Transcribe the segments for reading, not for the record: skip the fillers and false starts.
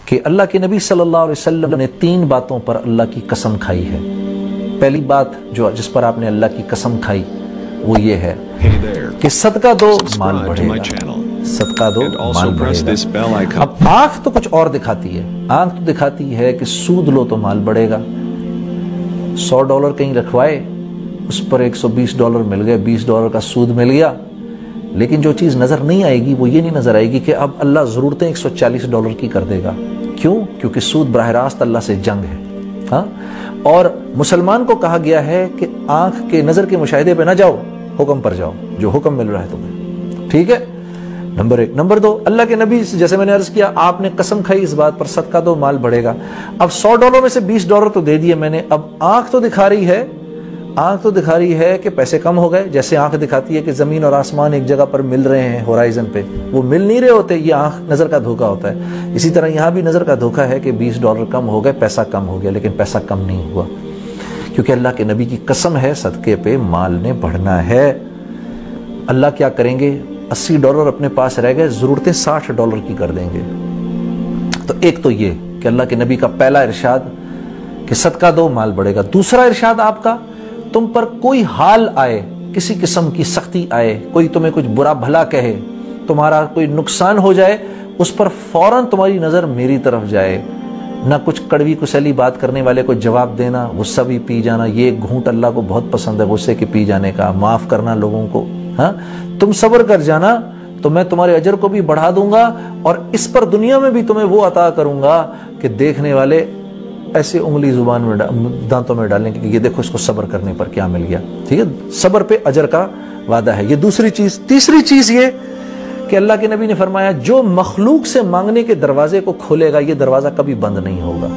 کہ اللہ کے نبی صلی اللہ علیہ وسلم نے 3 باتوں پر اللہ کی قسم کھائی ہے۔ پہلی بات جس پر آپ نے اللہ کی قسم کھائی وہ یہ ہے کہ صدقہ دو مال بڑھے گا، صدقہ دو مال بڑھے گا۔ اب آنکھ تو کچھ اور دکھاتی ہے، آنکھ تو دکھاتی ہے کہ سود لو تو مال بڑھے گا۔ $100 کہیں رکھوائے، اس پر $120 مل گئے، $20 کا سود مل گیا، لیکن جو چیز نظر نہیں آئے گی وہ یہ نہیں نظر آئے گی کہ اب اللہ ضرورتیں $140 کی کر دے گا۔ کیوں؟ کیونکہ سود براہ راست اللہ سے جنگ ہے۔ ہاں، اور مسلمان کو کہا گیا ہے کہ آنکھ کے نظر کے مشاہدے پہ نہ جاؤ، حکم پر جاؤ، جو حکم مل رہا ہے تمہیں، ٹھیک ہے؟ نمبر 1۔ نمبر 2، اللہ کے نبی جیسے میں نے عرض کیا، آپ نے قسم کھائی اس بات پر صدقہ دو مال بڑھے گا۔ اب $100 میں سے $20 تو دے دیے میں نے، اب آنکھ تو دکھا رہی ہے کہ پیسے کم ہو گئے، جیسے آنکھ دکھاتی ہے کہ زمین اور آسمان ایک جگہ پر مل رہے ہیں ہورائزن پہ، وہ مل نہیں رہے ہوتے، یہ آنکھ نظر کا دھوکہ ہوتا ہے۔ اسی طرح یہاں بھی نظر کا دھوکہ ہے کہ $20 کم ہو گئے، پیسہ کم ہو گیا، لیکن پیسہ کم نہیں ہوا، کیونکہ اللہ کے نبی کی قسم ہے صدقے پہ مال نے بڑھنا ہے۔ اللہ کیا کریں گے؟ $80 اپنے پاس رہ گئے، ضرورتیں $60 کی کر دیں گے۔ تو ایک تو یہ کہ اللہ کے نبی کا پہلا ارشاد کہ صدقہ دو مال بڑھے گا۔ دوسرا ارشاد آپ کا، تم پر کوئی حال آئے، کسی قسم کی سختی آئے، کوئی تمہیں کچھ برا بھلا کہے، تمہارا کوئی نقصان ہو جائے، اس پر فوراً تمہاری نظر میری طرف جائے، نہ کچھ کڑوی کسلی بات کرنے والے کو جواب دینا، غصہ بھی پی جانا، یہ گھونٹ اللہ کو بہت پسند ہے غصے کے پی جانے کا، معاف کرنا لوگوں کو۔ ہاں، تم صبر کر جانا تو میں تمہارے اجر کو بھی بڑھا دوں گا، اور اس پر دنیا میں بھی تمہیں وہ عطا کروں گا کہ دیکھنے والے ایسے انگلی زبان میں دانتوں میں ڈالیں کہ یہ دیکھو اس کو صبر کرنے پر کیا مل گیا، ٹھیک ہے؟ صبر پہ اجر کا وعدہ ہے، یہ دوسری چیز۔ تیسری چیز یہ کہ اللہ کے نبی نے فرمایا جو مخلوق سے مانگنے کے دروازے کو کھولے گا یہ دروازہ کبھی بند نہیں ہوگا۔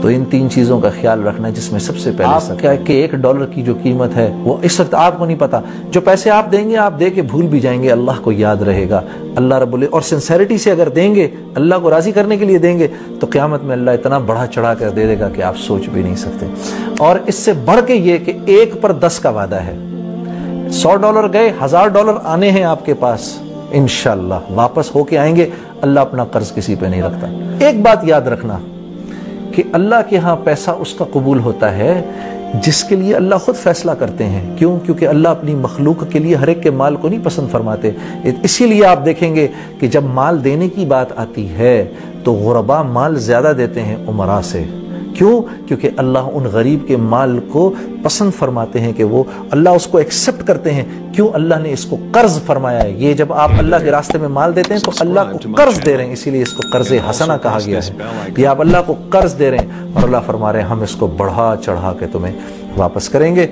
تو ان 3 چیزوں کا خیال رکھنا ہے، جس میں سب سے پہلے کیا ہے کہ $1 کی جو قیمت ہے وہ اس وقت آپ کو نہیں پتا، جو پیسے آپ دیں گے آپ دے کے بھول بھی جائیں گے، اللہ کو یاد رہے گا، اللہ رب اور سنسیریٹی سے اگر دیں گے، اللہ کو راضی کرنے کے لیے دیں گے، تو قیامت میں اللہ اتنا بڑھا چڑھا کر دے دے گا کہ آپ سوچ بھی نہیں سکتے۔ اور اس سے بڑھ کے یہ کہ 1 پر 10 کا وعدہ ہے، $100 گئے، $1000 آنے ہیں آپ کے پاس، انشاءاللہ واپس ہو کے آئیں گے۔ اللہ اپنا قرض کسی پہ نہیں رکھتا۔ ایک بات یاد رکھنا کہ اللہ کے ہاں پیسہ اس کا قبول ہوتا ہے جس کے لیے اللہ خود فیصلہ کرتے ہیں۔ کیوں؟ کیونکہ اللہ اپنی مخلوق کے لیے ہر ایک کے مال کو نہیں پسند فرماتے۔ اسی لیے آپ دیکھیں گے کہ جب مال دینے کی بات آتی ہے تو غربا مال زیادہ دیتے ہیں امراء سے۔ کیوں؟ کیونکہ اللہ ان غریب کے مال کو پسند فرماتے ہیں کہ وہ اللہ اس کو ایکسپٹ کرتے ہیں۔ کیوں؟ اللہ نے اس کو قرض فرمایا ہے۔ یہ جب آپ اللہ کے راستے میں مال دیتے ہیں تو اللہ کو قرض دے رہے ہیں، اسی لیے اس کو قرض حسنہ کہا گیا ہے۔ یہ آپ اللہ کو قرض دے رہے ہیں اور اللہ فرما رہے ہیں ہم اس کو بڑھا چڑھا کے تمہیں واپس کریں گے۔